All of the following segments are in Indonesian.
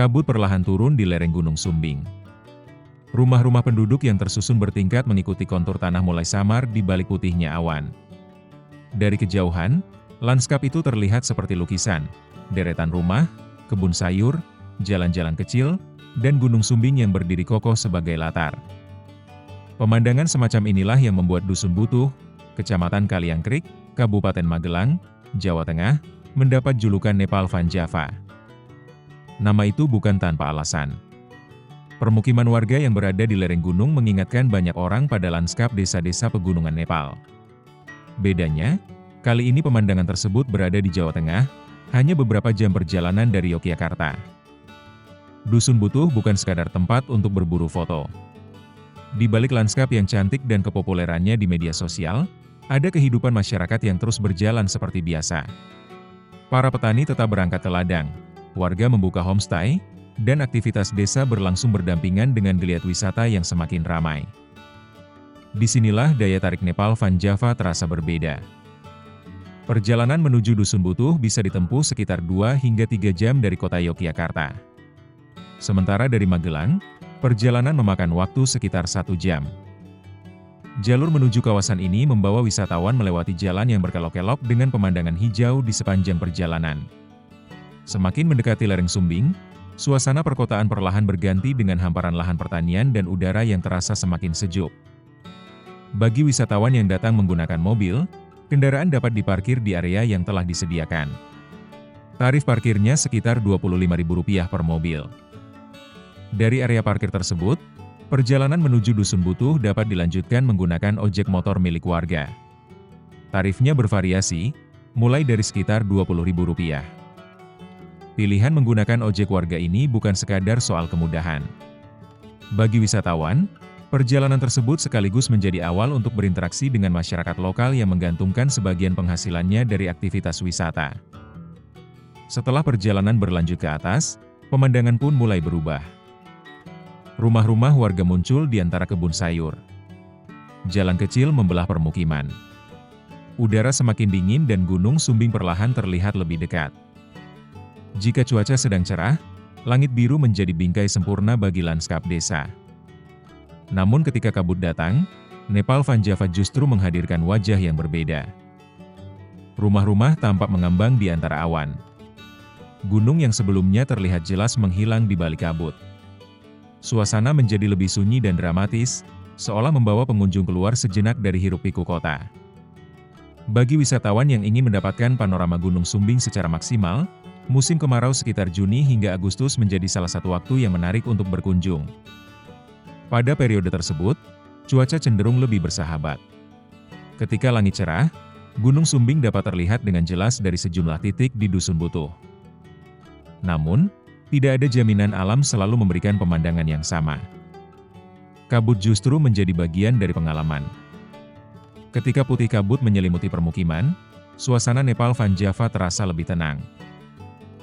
Kabut perlahan turun di lereng Gunung Sumbing. Rumah-rumah penduduk yang tersusun bertingkat mengikuti kontur tanah mulai samar di balik putihnya awan. Dari kejauhan, lanskap itu terlihat seperti lukisan, deretan rumah, kebun sayur, jalan-jalan kecil, dan Gunung Sumbing yang berdiri kokoh sebagai latar. Pemandangan semacam inilah yang membuat Dusun Butuh, Kecamatan Kaliangkrik, Kabupaten Magelang, Jawa Tengah, mendapat julukan Nepal Van Java. Nama itu bukan tanpa alasan. Permukiman warga yang berada di lereng gunung mengingatkan banyak orang pada lanskap desa-desa pegunungan Nepal. Bedanya, kali ini pemandangan tersebut berada di Jawa Tengah, hanya beberapa jam perjalanan dari Yogyakarta. Dusun Butuh bukan sekadar tempat untuk berburu foto. Di balik lanskap yang cantik dan kepopulerannya di media sosial, ada kehidupan masyarakat yang terus berjalan seperti biasa. Para petani tetap berangkat ke ladang, warga membuka homestay, dan aktivitas desa berlangsung berdampingan dengan geliat wisata yang semakin ramai. Disinilah daya tarik Nepal Van Java terasa berbeda. Perjalanan menuju Dusun Butuh bisa ditempuh sekitar 2 hingga 3 jam dari kota Yogyakarta. Sementara dari Magelang, perjalanan memakan waktu sekitar 1 jam. Jalur menuju kawasan ini membawa wisatawan melewati jalan yang berkelok-kelok dengan pemandangan hijau di sepanjang perjalanan. Semakin mendekati lereng Sumbing, suasana perkotaan perlahan berganti dengan hamparan lahan pertanian dan udara yang terasa semakin sejuk. Bagi wisatawan yang datang menggunakan mobil, kendaraan dapat diparkir di area yang telah disediakan. Tarif parkirnya sekitar Rp25.000 per mobil. Dari area parkir tersebut, perjalanan menuju Dusun Butuh dapat dilanjutkan menggunakan ojek motor milik warga. Tarifnya bervariasi, mulai dari sekitar Rp20.000. Pilihan menggunakan ojek warga ini bukan sekadar soal kemudahan. Bagi wisatawan, perjalanan tersebut sekaligus menjadi awal untuk berinteraksi dengan masyarakat lokal yang menggantungkan sebagian penghasilannya dari aktivitas wisata. Setelah perjalanan berlanjut ke atas, pemandangan pun mulai berubah. Rumah-rumah warga muncul di antara kebun sayur. Jalan kecil membelah permukiman. Udara semakin dingin dan Gunung Sumbing perlahan terlihat lebih dekat. Jika cuaca sedang cerah, langit biru menjadi bingkai sempurna bagi lanskap desa. Namun ketika kabut datang, Nepal Van Java justru menghadirkan wajah yang berbeda. Rumah-rumah tampak mengambang di antara awan. Gunung yang sebelumnya terlihat jelas menghilang di balik kabut. Suasana menjadi lebih sunyi dan dramatis, seolah membawa pengunjung keluar sejenak dari hiruk-pikuk kota. Bagi wisatawan yang ingin mendapatkan panorama Gunung Sumbing secara maksimal, musim kemarau sekitar Juni hingga Agustus menjadi salah satu waktu yang menarik untuk berkunjung. Pada periode tersebut, cuaca cenderung lebih bersahabat. Ketika langit cerah, Gunung Sumbing dapat terlihat dengan jelas dari sejumlah titik di Dusun Butuh. Namun, tidak ada jaminan alam selalu memberikan pemandangan yang sama. Kabut justru menjadi bagian dari pengalaman. Ketika putih kabut menyelimuti permukiman, suasana Nepal Van Java terasa lebih tenang.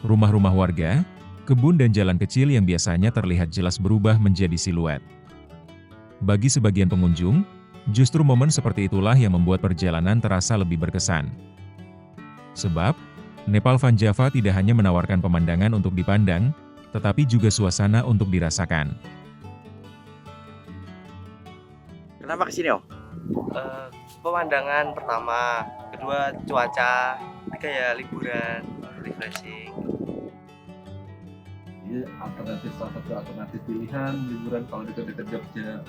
Rumah-rumah warga, kebun dan jalan kecil yang biasanya terlihat jelas berubah menjadi siluet. Bagi sebagian pengunjung, justru momen seperti itulah yang membuat perjalanan terasa lebih berkesan. Sebab, Nepal Van Java tidak hanya menawarkan pemandangan untuk dipandang, tetapi juga suasana untuk dirasakan. Kenapa kesini, Om? Pemandangan pertama, kedua cuaca, ketiga ya liburan, refreshing. Jadi salah satu alternatif pilihan liburan kalau dekat-dekat Jogja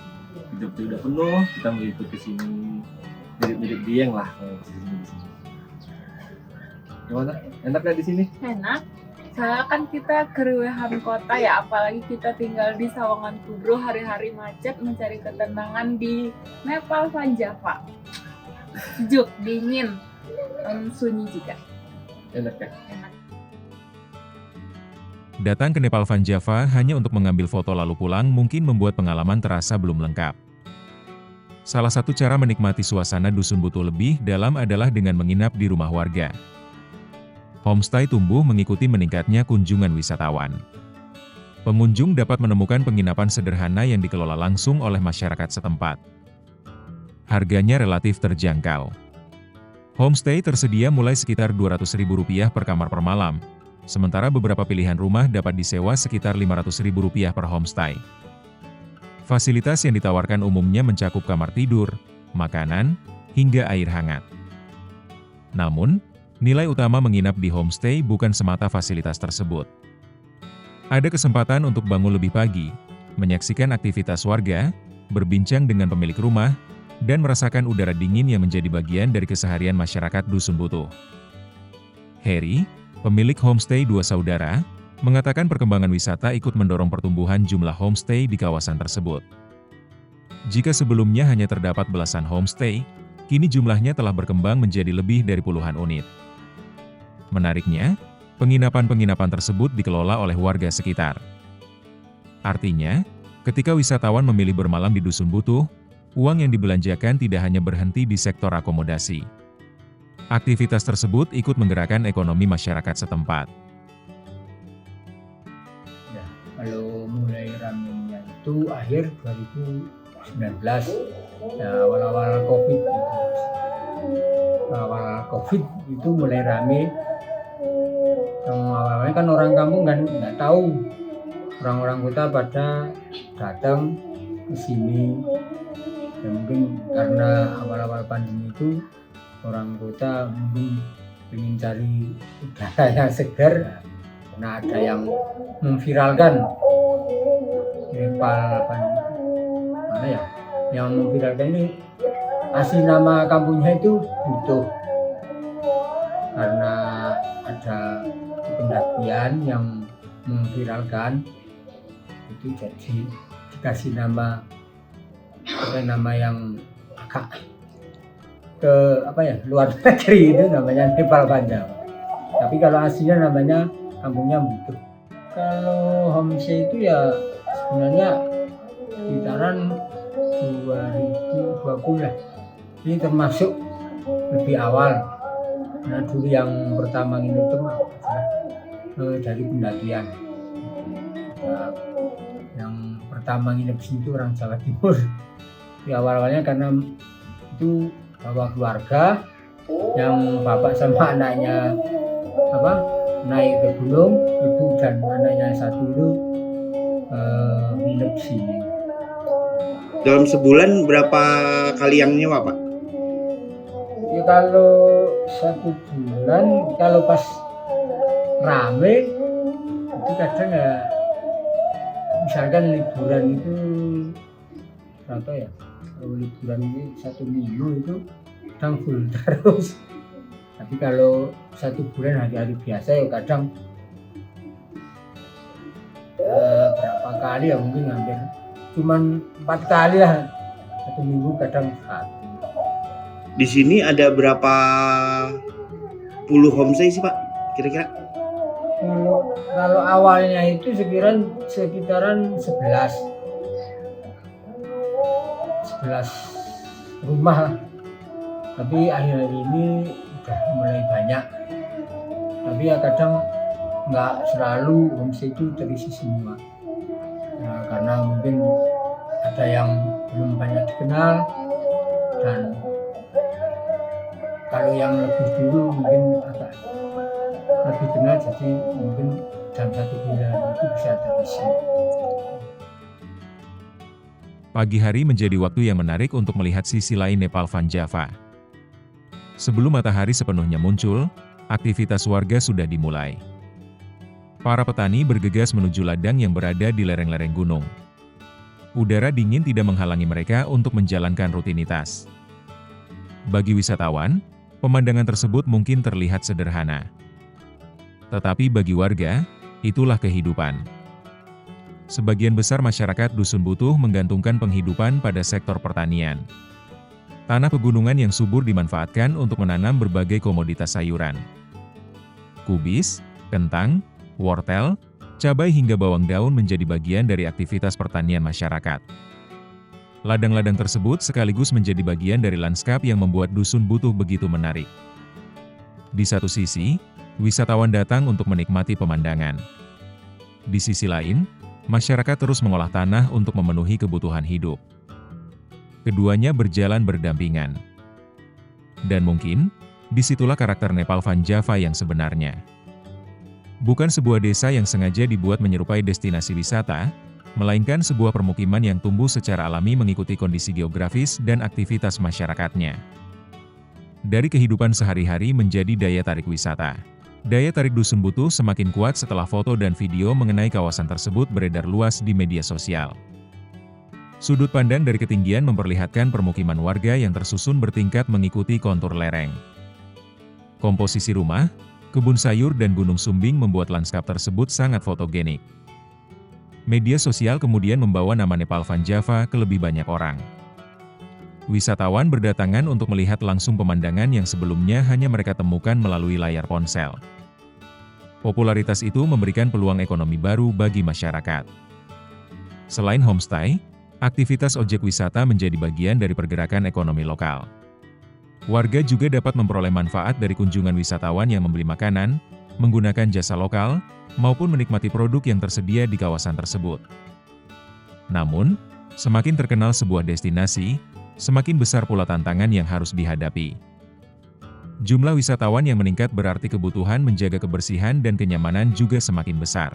udah penuh, kita meliput ke sini, mirip-mirip Dieng lah. Gimana? Enak nggak di sini? Enak. Soalnya kan kita kerewehan kota ya, apalagi kita tinggal di Sawangan Kudro, hari-hari macet mencari ketenangan di Nepal Van Java. Sejuk, dingin, dan sunyi juga. Enak ya? Enak. Datang ke Nepal Van Java hanya untuk mengambil foto lalu pulang mungkin membuat pengalaman terasa belum lengkap. Salah satu cara menikmati suasana Dusun Butuh lebih dalam adalah dengan menginap di rumah warga. Homestay tumbuh mengikuti meningkatnya kunjungan wisatawan. Pengunjung dapat menemukan penginapan sederhana yang dikelola langsung oleh masyarakat setempat. Harganya relatif terjangkau. Homestay tersedia mulai sekitar Rp200.000 per kamar per malam, sementara beberapa pilihan rumah dapat disewa sekitar Rp500.000 per homestay. Fasilitas yang ditawarkan umumnya mencakup kamar tidur, makanan, hingga air hangat. Namun, nilai utama menginap di homestay bukan semata fasilitas tersebut. Ada kesempatan untuk bangun lebih pagi, menyaksikan aktivitas warga, berbincang dengan pemilik rumah, dan merasakan udara dingin yang menjadi bagian dari keseharian masyarakat Dusun Butuh. Heri, pemilik homestay Dua Saudara, mengatakan perkembangan wisata ikut mendorong pertumbuhan jumlah homestay di kawasan tersebut. Jika sebelumnya hanya terdapat belasan homestay, kini jumlahnya telah berkembang menjadi lebih dari puluhan unit. Menariknya, penginapan-penginapan tersebut dikelola oleh warga sekitar. Artinya, ketika wisatawan memilih bermalam di Dusun Butuh, uang yang dibelanjakan tidak hanya berhenti di sektor akomodasi. Aktivitas tersebut ikut menggerakkan ekonomi masyarakat setempat. Ya, kalau mulai ramenya itu akhir 2019, ya, awal-awal COVID. Awal COVID itu mulai rame. Awalnya kan orang kampung kan nggak tahu, orang-orang kota pada datang ke sini. Ya, mungkin karena awal-awal pandemi itu orang kota mungkin ingin cari udara yang segar, karena ada yang memviralkan Nepal mana ya, yang memviralkan ini asli nama kampungnya itu Butuh, karena ada pendakian yang memviralkan itu, jadi dikasih nama yang agak ke luar negeri, itu namanya Nepal Panjang. Tapi kalau aslinya namanya kampungnya Butuh. Kalau homestay itu ya sebenarnya sekitaran 2020 lah. Ini termasuk lebih awal. Nah, dulu yang pertama ini itu dari pendakian. Nah, yang pertama nginep sini itu orang Jawa Timur. Di awal-awalnya karena itu bawa keluarga, yang bapak sama anaknya naik ke gunung, ibu dan anaknya satu itu nginep sini. Dalam sebulan berapa kali yang nyewa, Pak? Ya kalau 1 bulan, kalau pas rame itu kadang ya, misalkan liburan itu berapa ya, kalau liburan ini 1 minggu itu kadang full terus. Tapi kalau 1 bulan hari-hari biasa ya kadang berapa kali ya, mungkin hampir cuman 4 kali lah 1 minggu, kadang 1. Di sini ada berapa puluh homestay sih, Pak? Kira-kira? Kalau awalnya itu sekitaran 11 rumah, tapi akhir-akhir ini udah mulai banyak. Tapi ya kadang nggak selalu homestay itu terisi semua. Nah, karena mungkin ada yang belum banyak dikenal, dan kalau yang lebih dulu mungkin agak lebih kenal, jadi mungkin dalam 1 bulan itu bisa terisi. Pagi hari menjadi waktu yang menarik untuk melihat sisi lain Nepal Van Java. Sebelum matahari sepenuhnya muncul, aktivitas warga sudah dimulai. Para petani bergegas menuju ladang yang berada di lereng-lereng gunung. Udara dingin tidak menghalangi mereka untuk menjalankan rutinitas. Bagi wisatawan, pemandangan tersebut mungkin terlihat sederhana. Tetapi bagi warga, itulah kehidupan. Sebagian besar masyarakat Dusun Butuh menggantungkan penghidupan pada sektor pertanian. Tanah pegunungan yang subur dimanfaatkan untuk menanam berbagai komoditas sayuran. Kubis, kentang, wortel, cabai hingga bawang daun menjadi bagian dari aktivitas pertanian masyarakat. Ladang-ladang tersebut sekaligus menjadi bagian dari lanskap yang membuat Dusun Butuh begitu menarik. Di satu sisi, wisatawan datang untuk menikmati pemandangan. Di sisi lain, masyarakat terus mengolah tanah untuk memenuhi kebutuhan hidup. Keduanya berjalan berdampingan. Dan mungkin, disitulah karakter Nepal Van Java yang sebenarnya. Bukan sebuah desa yang sengaja dibuat menyerupai destinasi wisata, melainkan sebuah permukiman yang tumbuh secara alami mengikuti kondisi geografis dan aktivitas masyarakatnya. Dari kehidupan sehari-hari menjadi daya tarik wisata. Daya tarik Dusun Butuh semakin kuat setelah foto dan video mengenai kawasan tersebut beredar luas di media sosial. Sudut pandang dari ketinggian memperlihatkan permukiman warga yang tersusun bertingkat mengikuti kontur lereng. Komposisi rumah, kebun sayur dan Gunung Sumbing membuat lanskap tersebut sangat fotogenik. Media sosial kemudian membawa nama Nepal Van Java ke lebih banyak orang. Wisatawan berdatangan untuk melihat langsung pemandangan yang sebelumnya hanya mereka temukan melalui layar ponsel. Popularitas itu memberikan peluang ekonomi baru bagi masyarakat. Selain homestay, aktivitas objek wisata menjadi bagian dari pergerakan ekonomi lokal. Warga juga dapat memperoleh manfaat dari kunjungan wisatawan yang membeli makanan, menggunakan jasa lokal, maupun menikmati produk yang tersedia di kawasan tersebut. Namun, semakin terkenal sebuah destinasi, semakin besar pula tantangan yang harus dihadapi. Jumlah wisatawan yang meningkat berarti kebutuhan menjaga kebersihan dan kenyamanan juga semakin besar.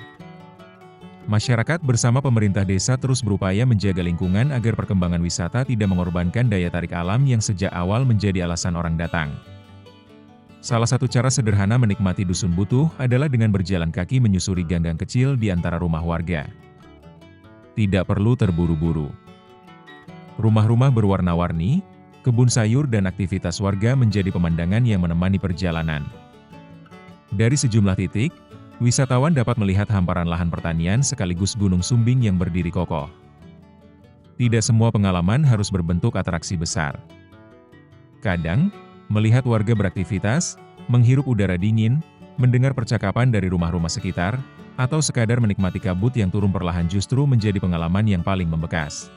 Masyarakat bersama pemerintah desa terus berupaya menjaga lingkungan agar perkembangan wisata tidak mengorbankan daya tarik alam yang sejak awal menjadi alasan orang datang. Salah satu cara sederhana menikmati Dusun Butuh adalah dengan berjalan kaki menyusuri gang-gang kecil di antara rumah warga. Tidak perlu terburu-buru. Rumah-rumah berwarna-warni, kebun sayur dan aktivitas warga menjadi pemandangan yang menemani perjalanan. Dari sejumlah titik, wisatawan dapat melihat hamparan lahan pertanian sekaligus Gunung Sumbing yang berdiri kokoh. Tidak semua pengalaman harus berbentuk atraksi besar. Kadang, melihat warga beraktivitas, menghirup udara dingin, mendengar percakapan dari rumah-rumah sekitar, atau sekadar menikmati kabut yang turun perlahan justru menjadi pengalaman yang paling membekas.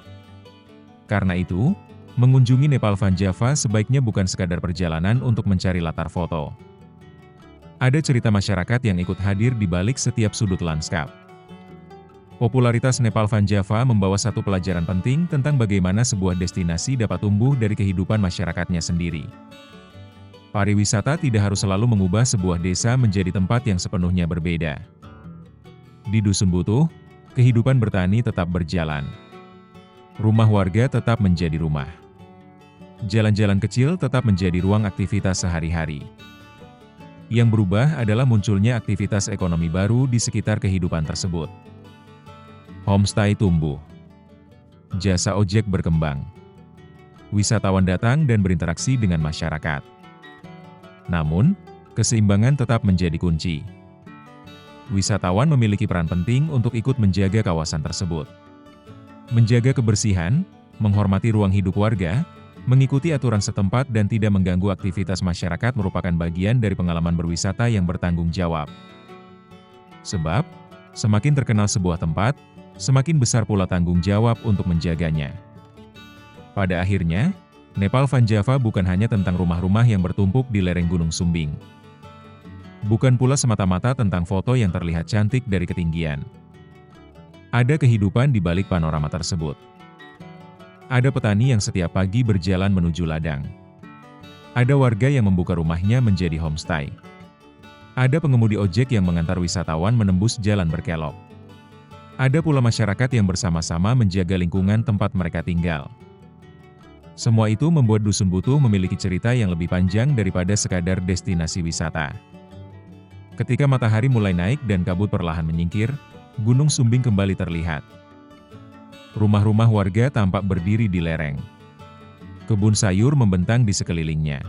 Karena itu, mengunjungi Nepal Van Java sebaiknya bukan sekadar perjalanan untuk mencari latar foto. Ada cerita masyarakat yang ikut hadir di balik setiap sudut lanskap. Popularitas Nepal Van Java membawa satu pelajaran penting tentang bagaimana sebuah destinasi dapat tumbuh dari kehidupan masyarakatnya sendiri. Pariwisata tidak harus selalu mengubah sebuah desa menjadi tempat yang sepenuhnya berbeda. Di Dusun Butuh, kehidupan bertani tetap berjalan. Rumah warga tetap menjadi rumah. Jalan-jalan kecil tetap menjadi ruang aktivitas sehari-hari. Yang berubah adalah munculnya aktivitas ekonomi baru di sekitar kehidupan tersebut. Homestay tumbuh. Jasa ojek berkembang. Wisatawan datang dan berinteraksi dengan masyarakat. Namun, keseimbangan tetap menjadi kunci. Wisatawan memiliki peran penting untuk ikut menjaga kawasan tersebut. Menjaga kebersihan, menghormati ruang hidup warga, mengikuti aturan setempat dan tidak mengganggu aktivitas masyarakat merupakan bagian dari pengalaman berwisata yang bertanggung jawab. Sebab, semakin terkenal sebuah tempat, semakin besar pula tanggung jawab untuk menjaganya. Pada akhirnya, Nepal Van Java bukan hanya tentang rumah-rumah yang bertumpuk di lereng Gunung Sumbing. Bukan pula semata-mata tentang foto yang terlihat cantik dari ketinggian. Ada kehidupan di balik panorama tersebut. Ada petani yang setiap pagi berjalan menuju ladang. Ada warga yang membuka rumahnya menjadi homestay. Ada pengemudi ojek yang mengantar wisatawan menembus jalan berkelok. Ada pula masyarakat yang bersama-sama menjaga lingkungan tempat mereka tinggal. Semua itu membuat Dusun Butuh memiliki cerita yang lebih panjang daripada sekadar destinasi wisata. Ketika matahari mulai naik dan kabut perlahan menyingkir, Gunung Sumbing kembali terlihat. Rumah-rumah warga tampak berdiri di lereng. Kebun sayur membentang di sekelilingnya.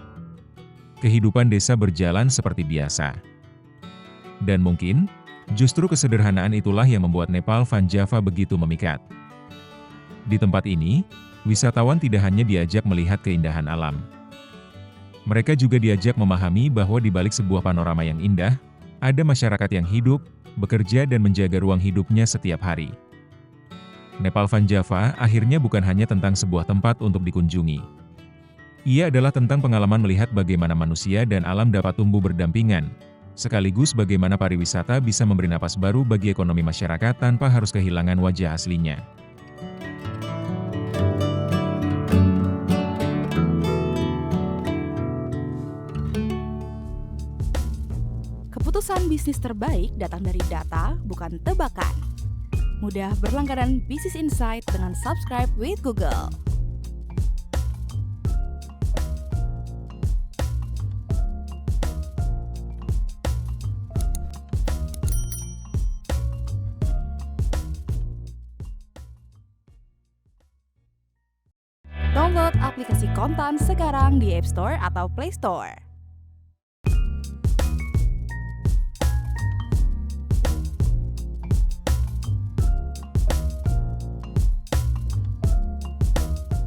Kehidupan desa berjalan seperti biasa. Dan mungkin, justru kesederhanaan itulah yang membuat Nepal Van Java begitu memikat. Di tempat ini, wisatawan tidak hanya diajak melihat keindahan alam. Mereka juga diajak memahami bahwa di balik sebuah panorama yang indah, ada masyarakat yang hidup, bekerja dan menjaga ruang hidupnya setiap hari. Nepal Van Java akhirnya bukan hanya tentang sebuah tempat untuk dikunjungi. Ia adalah tentang pengalaman melihat bagaimana manusia dan alam dapat tumbuh berdampingan, sekaligus bagaimana pariwisata bisa memberi napas baru bagi ekonomi masyarakat tanpa harus kehilangan wajah aslinya. Keputusan bisnis terbaik datang dari data, bukan tebakan. Mudah berlangganan Business Insight dengan subscribe with Google. Download aplikasi Kontan sekarang di App Store atau Play Store.